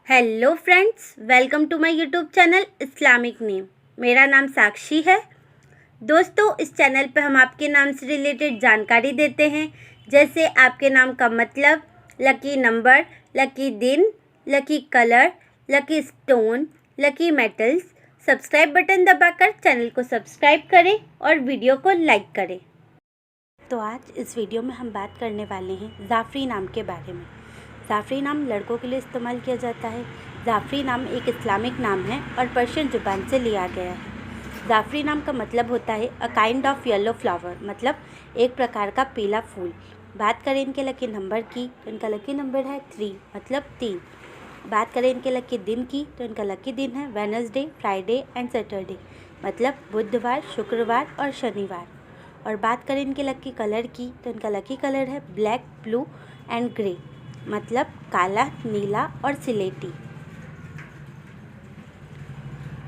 Hello friends, welcome to my YouTube channel Islamic name. मेरा नाम साक्षी है। दोस्तों, इस चैनल पे हम आपके नाम से रिलेटेड जानकारी देते हैं, जैसे आपके नाम का मतलब, लकी नंबर, लकी दिन, lucky colour, lucky stone, lucky metals. Subscribe button दबाकर चैनल को सब्सक्राइब करें और वीडियो को लाइक करें। तो आज इस वीडियो में हम बात करने वाले हैं जाफ़री नाम के बारे में। जाफ़री नाम लड़कों के लिए इस्तेमाल किया जाता है। जाफ़री नाम एक इस्लामिक नाम है और पर्शियन ज़ुबान से लिया गया है। जाफ़री नाम का मतलब होता है a kind of yellow flower, मतलब एक प्रकार का पीला फूल। बात करें इनके लकी नंबर की तो इनका लकी नंबर है 3, मतलब 3। बात करें इनके लकी दिन की तो इनका लकी दिन है वेडनेसडे, फ्राइडे एंड सैटरडे, मतलब बुधवार, शुक्रवार और शनिवार। और बात करें इनके लकी कलर की तो इनका लकी कलर है ब्लैक, ब्लू एंड ग्रे, मतलब काला, नीला और सिलेटी।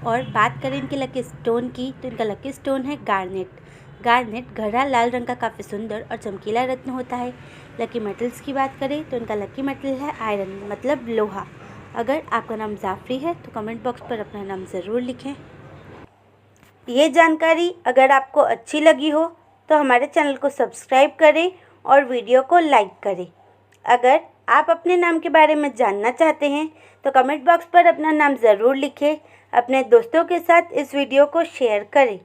और बात करें इनके लकी स्टोन की तो इनका लकी स्टोन है गार्नेट। गार्नेट गहरा लाल रंग का काफ़ी सुंदर और चमकीला रत्न होता है। लकी मेटल्स की बात करें तो इनका लकी मेटल है आयरन, मतलब लोहा। अगर आपका नाम जाफ़री है तो कमेंट बॉक्स पर अपना नाम ज़रूर लिखें। ये जानकारी अगर आपको अच्छी लगी हो तो हमारे चैनल को सब्सक्राइब करें और वीडियो को लाइक करें। अगर आप अपने नाम के बारे में जानना चाहते हैं तो कमेंट बॉक्स पर अपना नाम ज़रूर लिखें। अपने दोस्तों के साथ इस वीडियो को शेयर करें।